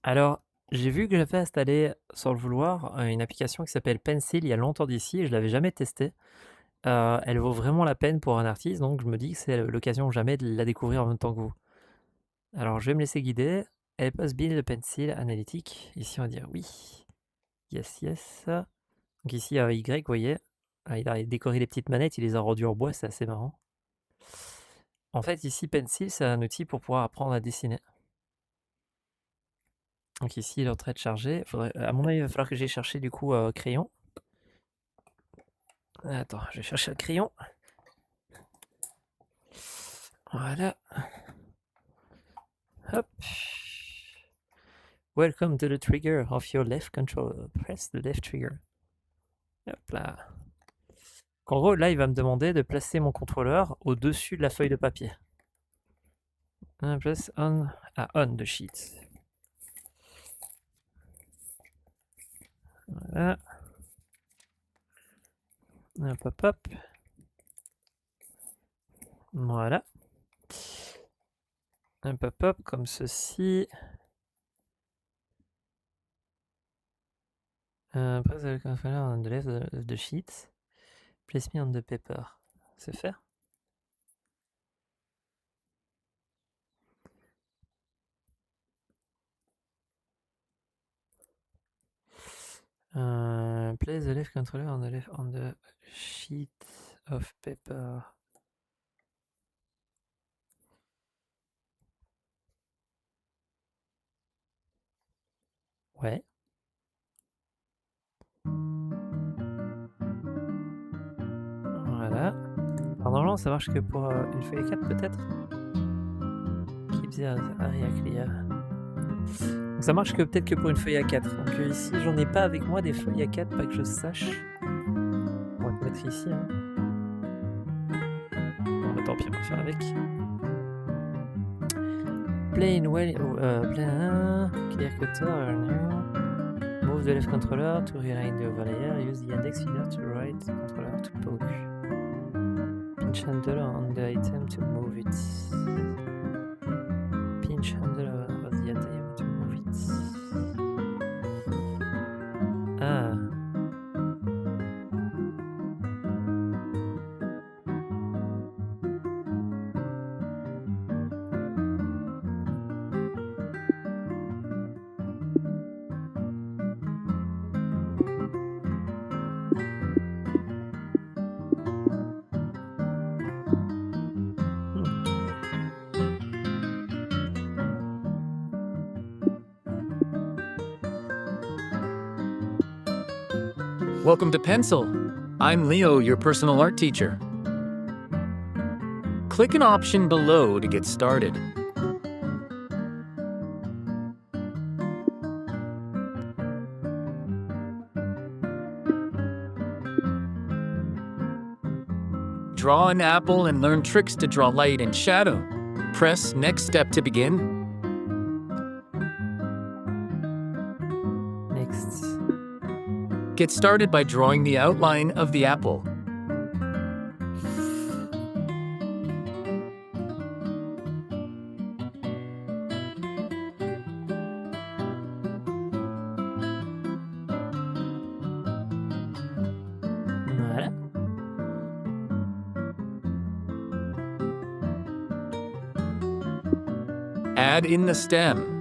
Alors, j'ai vu que j'avais installé sans le vouloir, une application qui s'appelle Pencil il y a longtemps d'ici et je l'avais jamais testée. Elle vaut vraiment la peine pour un artiste, donc je me dis que c'est l'occasion jamais de la découvrir en même temps que vous. Alors je vais me laisser guider. Help us build a pencil analytique. Ici on va dire oui. Yes, yes. Donc ici il y a Y, vous voyez. Ah, il a décoré les petites manettes, il les a rendues en bois, c'est assez marrant. En fait ici Pencil c'est un outil pour pouvoir apprendre à dessiner. Donc ici il est en train de charger. À mon avis il va falloir que j'aille chercher du coup crayon. Attends, je vais chercher le crayon. Voilà. Hop. Welcome to the trigger of your left controller. Press the left trigger. Hop là. En gros, là, il va me demander de placer mon contrôleur au-dessus de la feuille de papier. Press on. Ah, on the sheet. Voilà. Hop, hop, hop. Voilà. Hop, hop, hop, comme ceci. Press the controller on the left of the sheet. Place me on the paper. C'est faire. Place the left controller on the sheet of paper. Ouais. Voilà. Alors normalement ça marche que pour une feuille A4 peut-être. Keep the area clear. Donc ça marche que peut-être que pour une feuille A4. Donc ici j'en ai pas avec moi des feuilles A4, pas que je sache. On va te mettre ici. Hein. Bon bah tant pis, on va faire avec. Plain well, clear cutter, new. Move the left controller to realign the overlayer. Use the index finger to right the controller to poke. Pinch handle on the item to move it. Pinch handle of the item to move it. Ah. Welcome to Pencil. I'm Leo, your personal art teacher. Click an option below to get started. Draw an apple and learn tricks to draw light and shadow. Press Next Step to begin. Next. Get started by drawing the outline of the apple. Voilà. Add in the stem.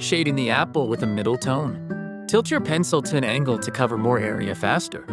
Shade in the apple with a middle tone. Tilt your pencil to an angle to cover more area faster.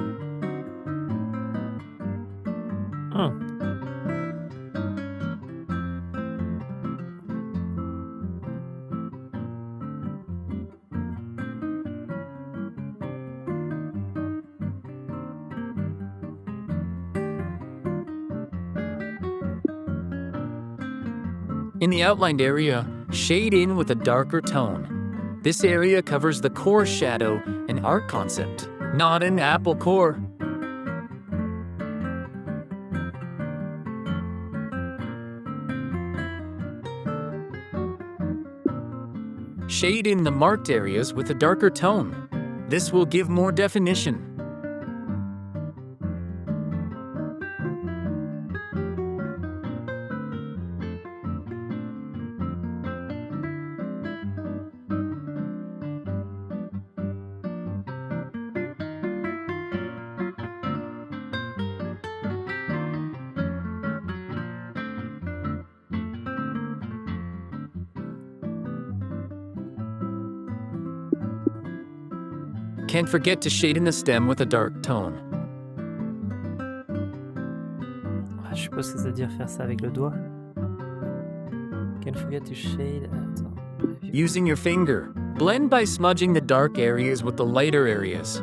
In the outlined area, shade in with a darker tone. This area covers the core shadow and art concept, not an Apple core. Shade in the marked areas with a darker tone. This will give more definition. Can't forget to shade in the stem with a dark tone. Ah, je suppose que ça veut dire faire ça avec le doigt. Can't forget to shade. Attends. Using your finger, blend by smudging the dark areas with the lighter areas.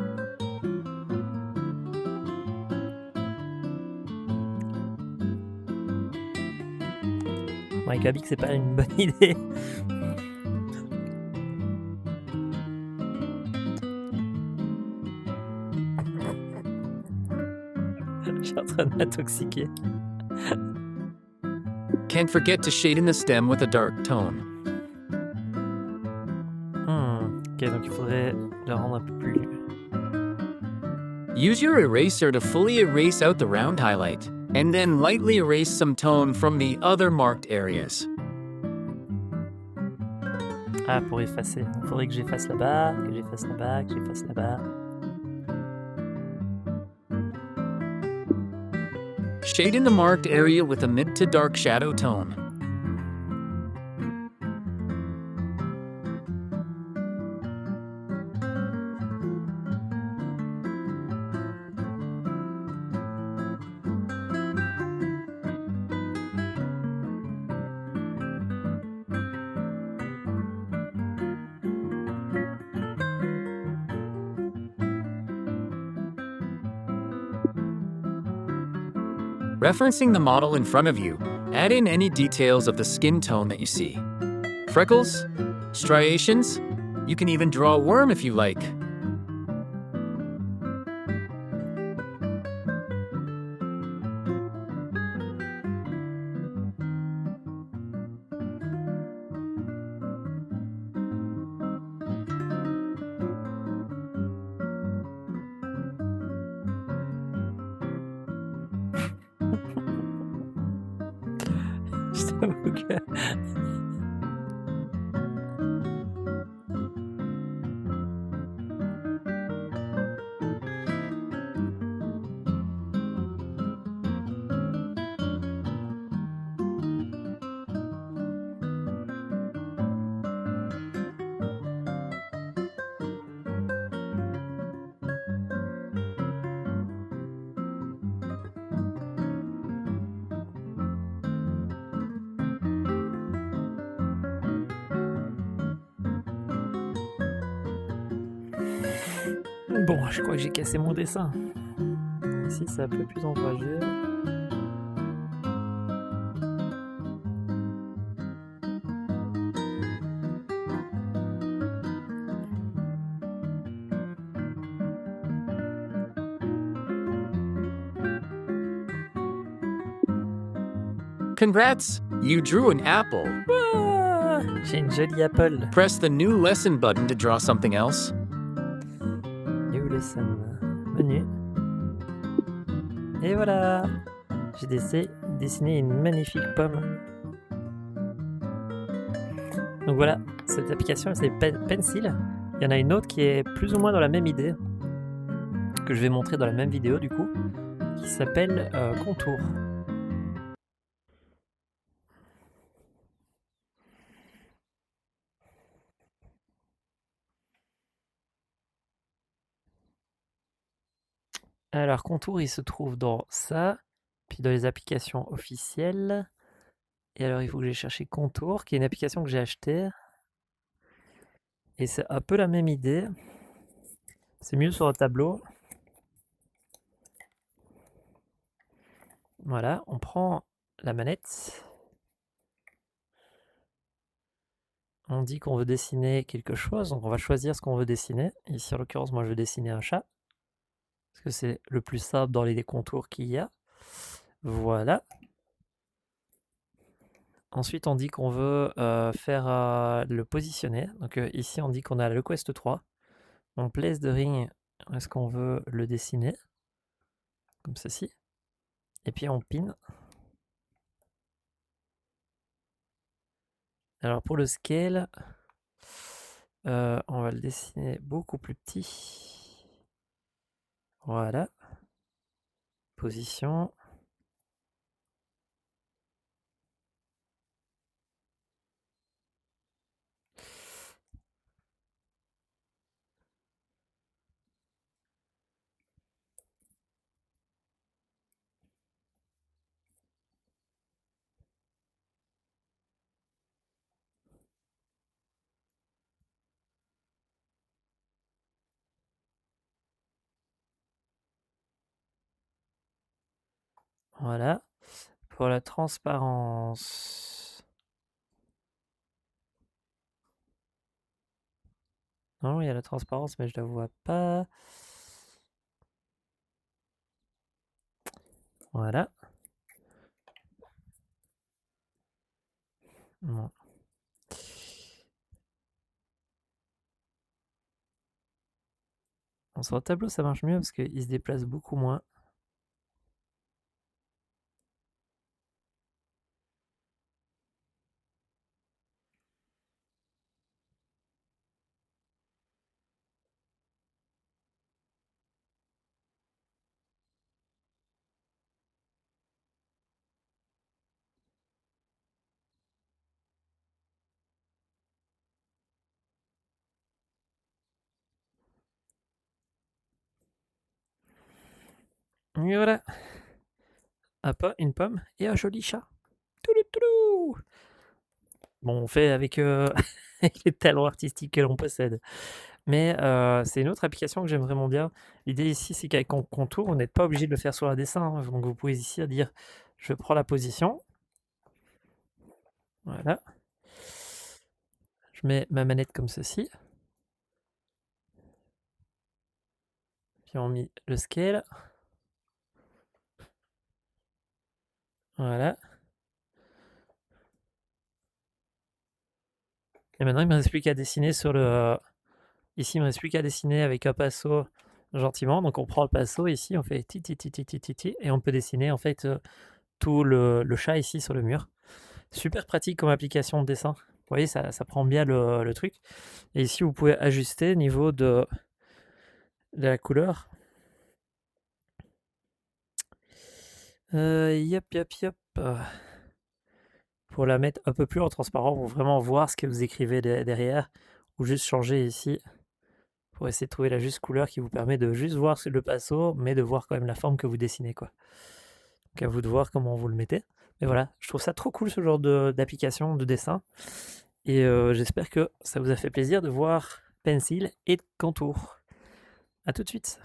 Ouais, Gabi, que c'est pas une bonne idée. Je suis en train de m'intoxiquer. Can't forget to shade in the stem with a dark tone. Ok, donc il faudrait le rendre un peu plus. Use your eraser to fully erase out the round highlight, and then lightly erase some tone from the other marked areas. Ah, pour effacer. Il faudrait que j'efface là-bas, que j'efface là-bas, que j'efface là-bas. Shade in the marked area with a mid to dark shadow tone. Referencing the model in front of you, add in any details of the skin tone that you see. Freckles, striations, you can even draw a worm if you like. Je t'avoue que. Bon, je crois que j'ai cassé mon dessin. Ici, c'est un peu plus ombragé. Congrats! You drew an apple. Ah, j'ai une jolie apple. Press the new lesson button to draw something else. New lesson. Menu. Et voilà. J'ai dessiné une magnifique pomme. Donc voilà, cette application elle s'appelle Pencil. Il y en a une autre qui est plus ou moins dans la même idée, que je vais montrer dans la même vidéo du coup, qui s'appelle Contour. Alors Contour il se trouve dans ça, puis dans les applications officielles. Et alors il faut que j'aille chercher Contour, qui est une application que j'ai achetée. Et c'est un peu la même idée. C'est mieux sur un tableau. Voilà, on prend la manette. on dit qu'on veut dessiner quelque chose, donc on va choisir ce qu'on veut dessiner. Ici, en l'occurrence, moi, je veux dessiner un chat, parce que c'est le plus simple dans les contours qu'il y a. Voilà. Ensuite, on dit qu'on veut faire le positionner. Donc ici, on dit qu'on a le Quest 3. On place the ring, est-ce qu'on veut le dessiner comme ceci. Et puis on pin. Alors pour le scale, on va le dessiner beaucoup plus petit. Voilà. Position. Voilà. Pour la transparence. Non, il y a la transparence, mais je la vois pas. Voilà. Non. Sur le tableau, ça marche mieux parce qu'il se déplace beaucoup moins. Et voilà. Une pomme et un joli chat. Toulou, toulou. Bon, on fait avec, avec les talents artistiques que l'on possède. Mais c'est une autre application que j'aime vraiment bien. L'idée ici, c'est qu'avec contour, vous n'êtes pas obligé de le faire sur un dessin, hein. Donc vous pouvez ici dire, je prends la position. Voilà. Je mets ma manette comme ceci. Puis on met le scale. Voilà. Et maintenant, il ne me reste plus qu'à dessiner sur le... Ici, il ne me reste plus qu'à dessiner avec un pinceau gentiment. Donc on prend le pinceau ici, on fait ti ti ti ti ti ti ti, et on peut dessiner en fait tout le chat ici sur le mur. Super pratique comme application de dessin. Vous voyez, ça prend bien le truc. Et ici, vous pouvez ajuster au niveau de la couleur. Yep, yep, yep. Pour la mettre un peu plus en transparent, pour vraiment voir ce que vous écrivez derrière. Ou juste changer ici. Pour essayer de trouver la juste couleur qui vous permet de juste voir le pinceau, mais de voir quand même la forme que vous dessinez, quoi. Donc à vous de voir comment vous le mettez. Mais voilà, je trouve ça trop cool ce genre d'application, de dessin. Et j'espère que ça vous a fait plaisir de voir Pencil et Contour. A tout de suite.